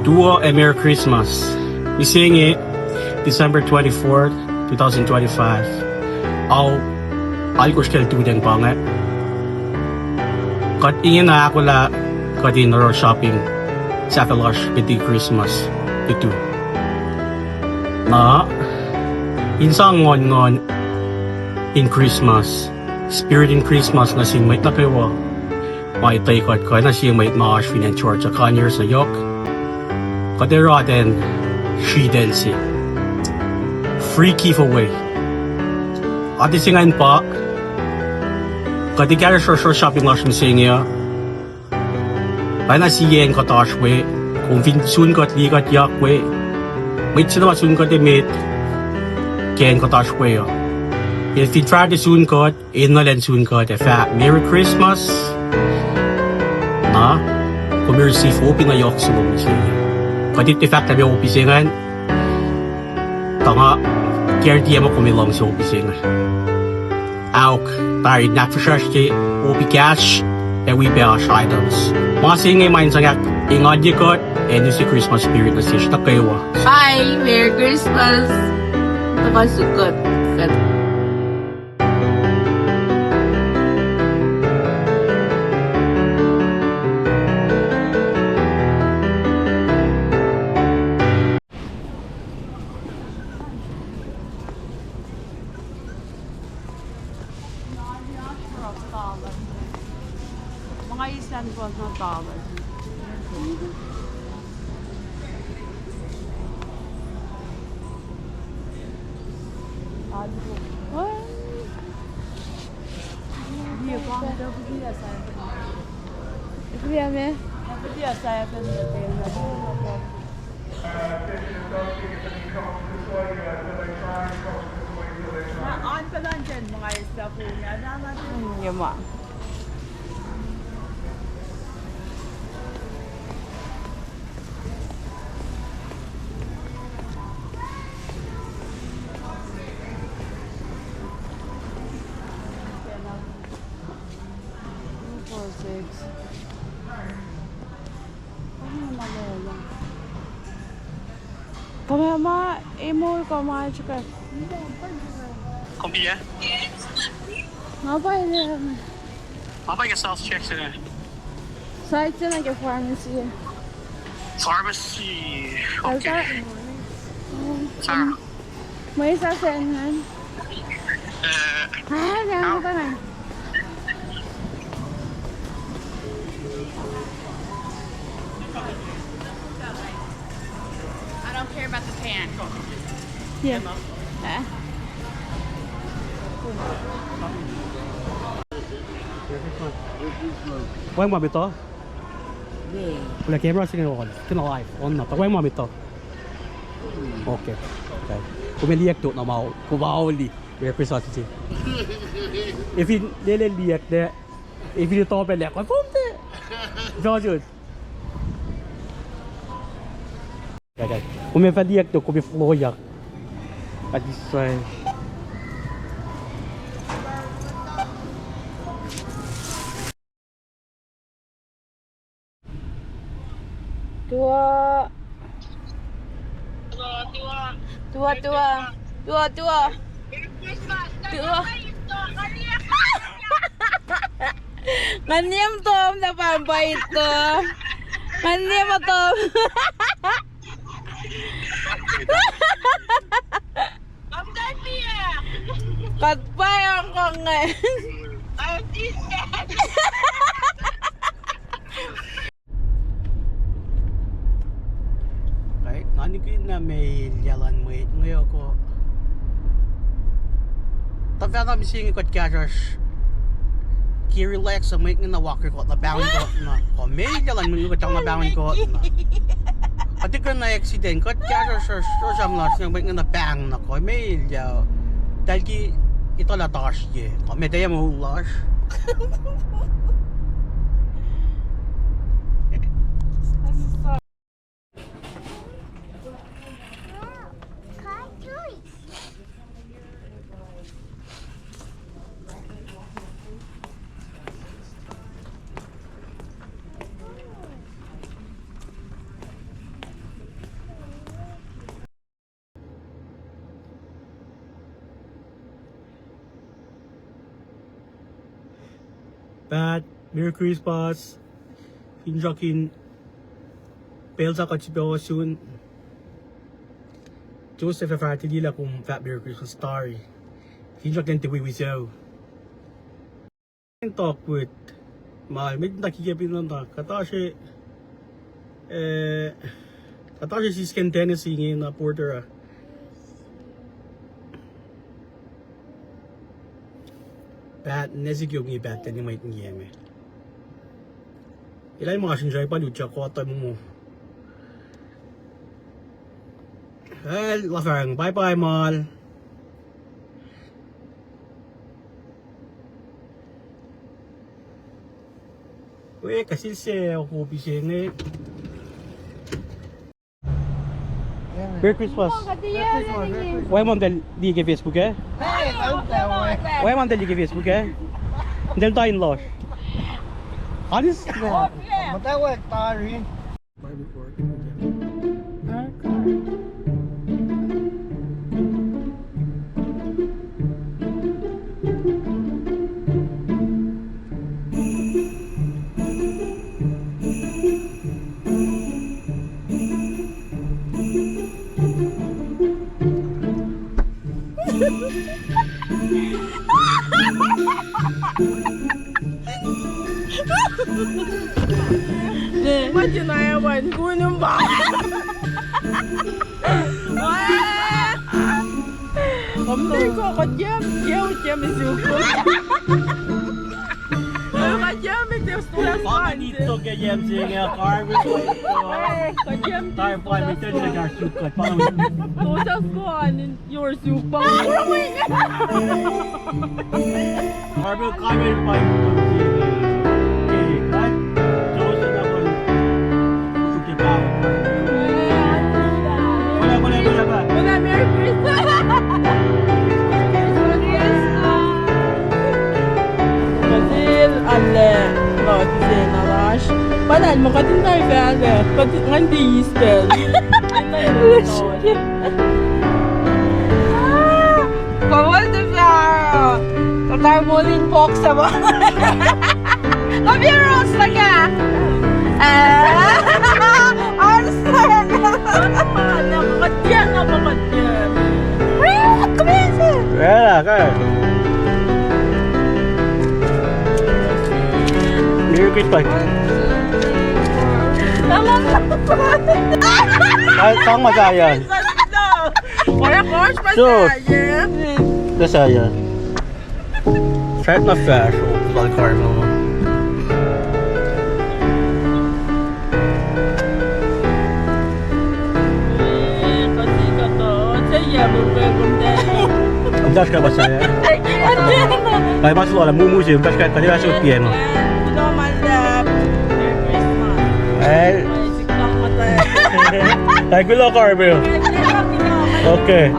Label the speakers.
Speaker 1: Duo and Merry Christmas. We sing it December 24th, 2025. I'll go still do den panget. Kat ingin na ako la kat in road shopping sa Kalash with the Christmas itu. Na insang ngon in Christmas. Spirit in Christmas na sing may takewa. May tay kat ka na sing may maash finan church sa Conyers na yok. Kadera den she dancing. Free giveaway. Ati singain pa. Kati kaya shopping lash ng singya. Kaya na siyen ka tashwe. Kung sun kat li kat yakwe. May sinama sun kat emit. Ken ka tashwe. If you try to sun kat, inalan sun kat. Merry Christmas. Na, kung may receive open na yok sa mga singya. Kadit the fact na may opisingan, tanga, care di mo kumilong sa opisingan. Auk, tayo nakfashashti, opi cash, and we bash items. Mga singay main sangak, ingad di kot, and yung si Christmas spirit na siya na kayo.
Speaker 2: Hi! Merry Christmas! Nakasukot.
Speaker 3: Mga island was na tawag. On pa lang dyan mga isla po niya. Yama. Kom maar, emo kom maar checken.
Speaker 1: Kom je?
Speaker 3: Maar bij de
Speaker 1: How about yourself checks in a
Speaker 3: site na ke pharmacy.
Speaker 1: pharmacy? Okay. Sarah.
Speaker 3: May isa senhan. Yan ko na.
Speaker 2: I don't care about the pan.
Speaker 3: Yeah.
Speaker 1: Quen mà bị to? Là camera sing on, cái live on na. Quen mà bị to? Okay. Okay. Kung may liyak to na mau, kung bauli, representative. If you lele liyak de, if you to pe liyak, kung de. George. Okay. Kung may liyak to, kung may flow yak. At this side.
Speaker 3: Tua. Nganyam tom na pambay ito. Nganyam tom. Katpay ang ko ngayon.
Speaker 1: Nani ko na may yalan mo ngayon ko. Tapos na mising ko kaya ki-relax ang may nga walker ko na bound ko na. Ko may yalan mo ko na bound ko na. Pati ko na accident ko kaya so sam na may nga na bang na ko may yaw. Dahil ki ito la tash ye. Ko may daya mo lash. Pat, Merry Christmas. Hinjakin. Pelsa ka chibawa soon. Joseph Farty dila kung Fat Merry Christmas story. Hinjakin tiwi wisaw. Talk with my med nakikipin lang ta. Katashi si Skin Tennessee ngayon na porter Pat, nesig yung ibat ni may ngiyeme. Ilay mga sinjay pa lucha ko atay mo. Lafang, bye-bye, Mal. Uy, kasi siya ako bising eh. Merry Christmas. Why man del ligger Facebook eh? Why man del ligger Facebook eh? Del ta in loss. Alis na.
Speaker 4: Matawag tari.
Speaker 3: Imagine I went gunung ba? Hôm có chém kéo chém bị siêu cuốn. Có chém bị tiêu sụt
Speaker 1: Baka dito kay James yung car with
Speaker 3: có chém
Speaker 1: tire fly with the car sukat.
Speaker 3: tôi sẽ squat your super.
Speaker 1: Car will come in by okay, right? Joseph na ko. Suki pa. Wala ba?
Speaker 3: Wala Merry Christmas. Alle laten alles. Padahal mo katin tayo kaya pati ngandi spell. Bawal na siya. Tatar mo din box sa ba? Kabiros na ka. Arster. Nakakatya. Kumisa.
Speaker 1: Wala ka. Merry Christmas. Tang masayan.
Speaker 3: Kaya course pa
Speaker 1: So,
Speaker 3: siya.
Speaker 1: Masayan. Try na fresh. Bal caramel.
Speaker 3: Kasi ka to. Saya mo
Speaker 1: Ang dash ka ba saya? Kaya mas wala mumusi. Ang dash ka kanila sa piano. Ay, tayo gulo caramel. Okay.